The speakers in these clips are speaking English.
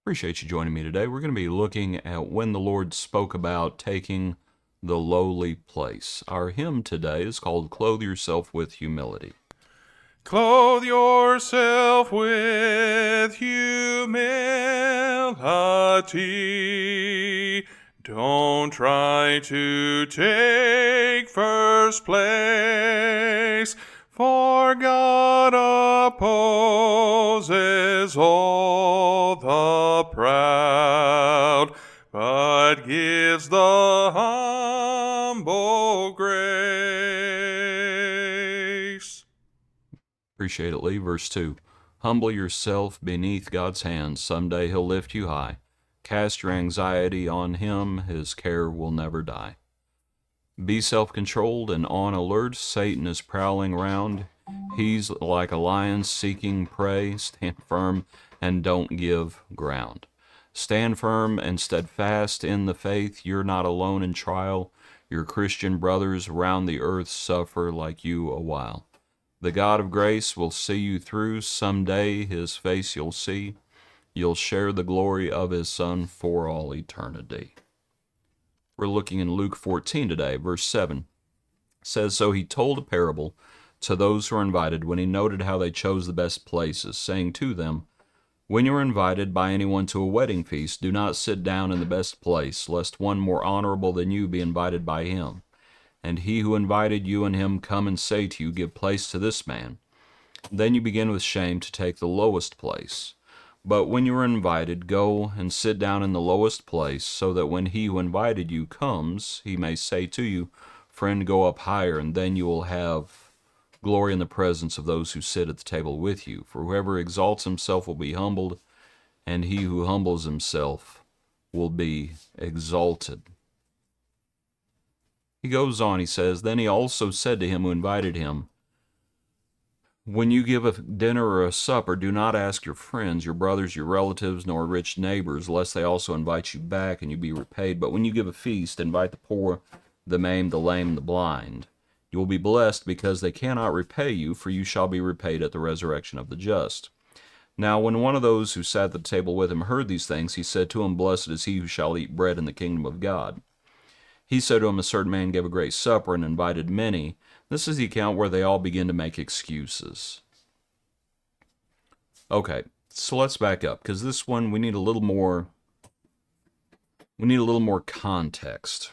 Appreciate you joining me today. We're going to be looking at when the Lord spoke about taking the lowly place. Our hymn today is called Clothe Yourself with Humility. Clothe yourself with humility. Don't try to take first place, for God opposes all the proud, but gives the humble grace. Appreciate it, Lee. Verse 2. Humble yourself beneath God's hands. Someday He'll lift you high. Cast your anxiety on Him. His care will never die. Be self-controlled and on alert. Satan is prowling around. He's like a lion seeking prey. Stand firm and don't give ground. Stand firm and steadfast in the faith. You're not alone in trial. Your Christian brothers around the earth suffer like you a while. The God of grace will see you through. Someday His face you'll see. You'll share the glory of His Son for all eternity. We're looking in Luke 14 today, verse 7. It says, So He told a parable to those who were invited when He noted how they chose the best places, saying to them, When you are invited by anyone to a wedding feast, do not sit down in the best place, lest one more honorable than you be invited by him. And he who invited you and him come and say to you, Give place to this man. Then you begin with shame to take the lowest place. But when you are invited, go and sit down in the lowest place, so that when he who invited you comes, he may say to you, Friend, go up higher, and then you will have glory in the presence of those who sit at the table with you. For whoever exalts himself will be humbled, and he who humbles himself will be exalted. He goes on, he says, Then he also said to him who invited him, When you give a dinner or a supper, do not ask your friends, your brothers, your relatives, nor rich neighbors, lest they also invite you back and you be repaid. But when you give a feast, invite the poor, the maimed, the lame, and the blind. You will be blessed because they cannot repay you, for you shall be repaid at the resurrection of the just. Now when one of those who sat at the table with him heard these things, he said to him, Blessed is he who shall eat bread in the kingdom of God. He said to him, A certain man gave a great supper and invited many. This is the account where they all begin to make excuses. Okay, so let's back up, because this one we need a little more context.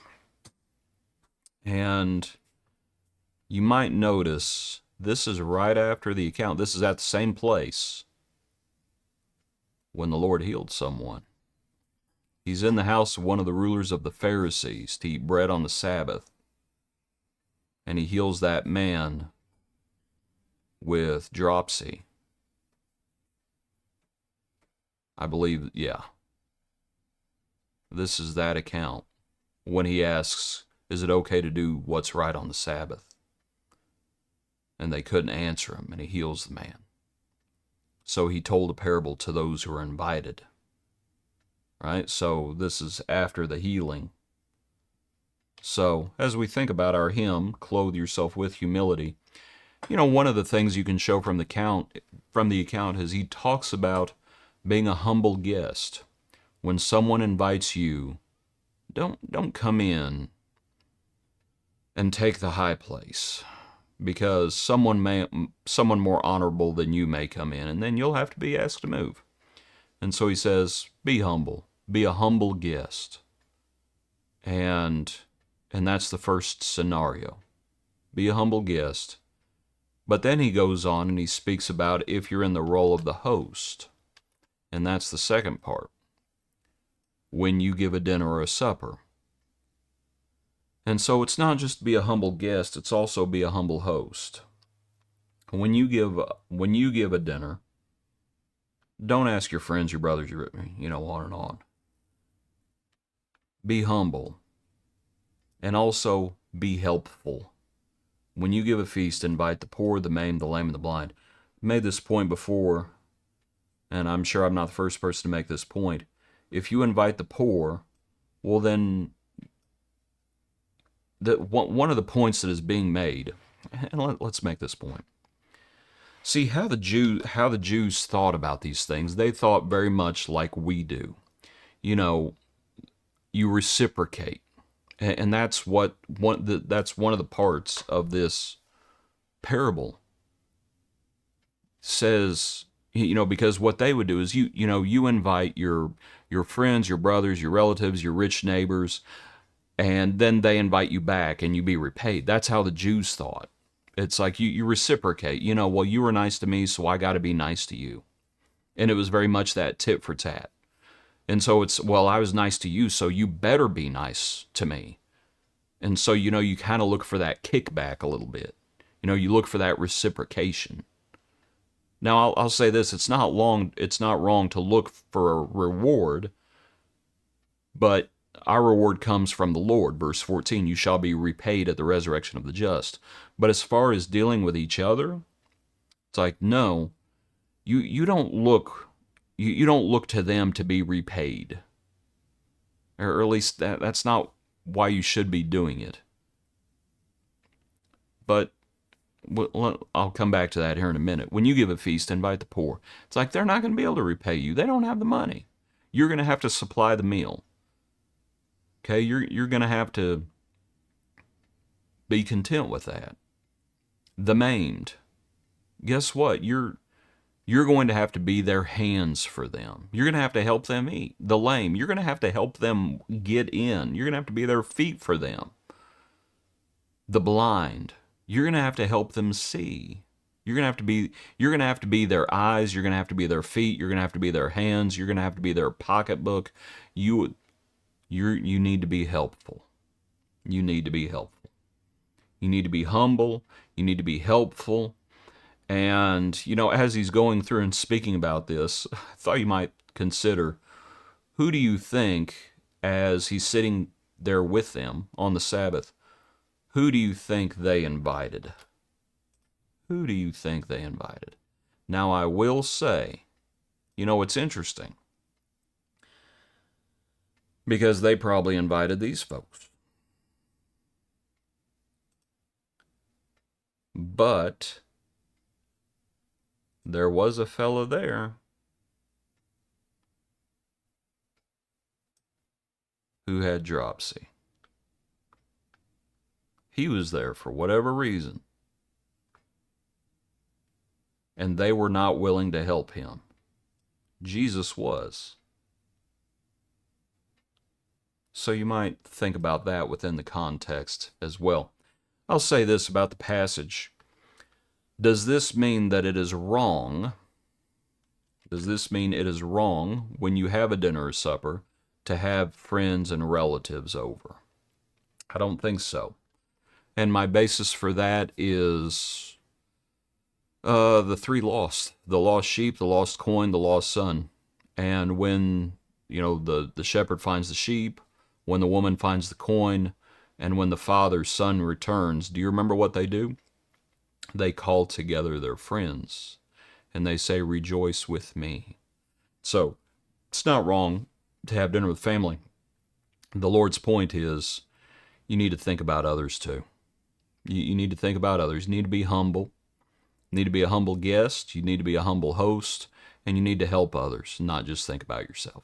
And you might notice this is right after the account. This is at the same place when the Lord healed someone. He's in the house of one of the rulers of the Pharisees to eat bread on the Sabbath. And he heals that man with dropsy. I believe, yeah. This is that account. When he asks, is it okay to do what's right on the Sabbath? And they couldn't answer him, and he heals the man. So he told a parable to those who were invited. Right? So this is after the healing. So as we think about our hymn, Clothe Yourself with Humility, one of the things you can show from the account is he talks about being a humble guest. When someone invites you, don't come in and take the high place, because someone more honorable than you may come in, and then you'll have to be asked to move. And so he says, be humble. Be a humble guest. And that's the first scenario. Be a humble guest. But then he goes on and he speaks about if you're in the role of the host. And that's the second part. When you give a dinner or a supper. And so it's not just be a humble guest, it's also be a humble host. When you give a dinner, don't ask your friends, your brothers, on and on. Be humble. And also be helpful. When you give a feast, invite the poor, the maimed, the lame, and the blind. I made this point before, and I'm sure I'm not the first person to make this point. If you invite the poor, well then, one of the points that is being made, and let's make this point. See how the Jews thought about these things. They thought very much like we do. You know, you reciprocate, and that's one of the parts of this parable says. Because what they would do is you invite your friends, your brothers, your relatives, your rich neighbors, and then they invite you back and you be repaid. That's how the Jews thought. It's like you reciprocate. Well, you were nice to me, so I got to be nice to you. And it was very much that tit for tat. And so it's, well, I was nice to you, so you better be nice to me. And so, you kind of look for that kickback a little bit. You look for that reciprocation. Now, I'll say this, it's not wrong to look for a reward, but our reward comes from the Lord. Verse 14, you shall be repaid at the resurrection of the just. But as far as dealing with each other, it's like, no, you don't look to them to be repaid. Or at least that's not why you should be doing it. But I'll come back to that here in a minute. When you give a feast, invite the poor. It's like they're not going to be able to repay you. They don't have the money. You're going to have to supply the meal. Okay, you're going to have to be content with that. The maimed, guess what? You're going to have to be their hands for them. You're going to have to help them eat. The lame, you're going to have to help them get in. You're going to have to be their feet for them. The blind, you're going to have to help them see. You're going to have to be their eyes, you're going to have to be their feet, you're going to have to be their hands, you're going to have to be their pocketbook. You need to be helpful. You need to be helpful. You need to be humble. You need to be helpful. And, as he's going through and speaking about this, I thought you might consider, who do you think, as he's sitting there with them on the Sabbath, who do you think they invited? Who do you think they invited? Now, I will say, it's interesting, because they probably invited these folks. But there was a fellow there who had dropsy. He was there for whatever reason, and they were not willing to help him. Jesus was. So you might think about that within the context as well. I'll say this about the passage. Does this mean that it is wrong? Does this mean it is wrong when you have a dinner or supper to have friends and relatives over? I don't think so. And my basis for that is the three lost. The lost sheep, the lost coin, the lost son. And when, the shepherd finds the sheep, when the woman finds the coin, and when the father's son returns, do you remember what they do? They call together their friends, and they say, rejoice with me. So, it's not wrong to have dinner with family. The Lord's point is, you need to think about others too. You need to think about others. You need to be humble. You need to be a humble guest. You need to be a humble host. And you need to help others, not just think about yourself.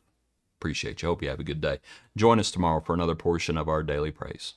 Appreciate you. Hope you have a good day. Join us tomorrow for another portion of our Daily Praise.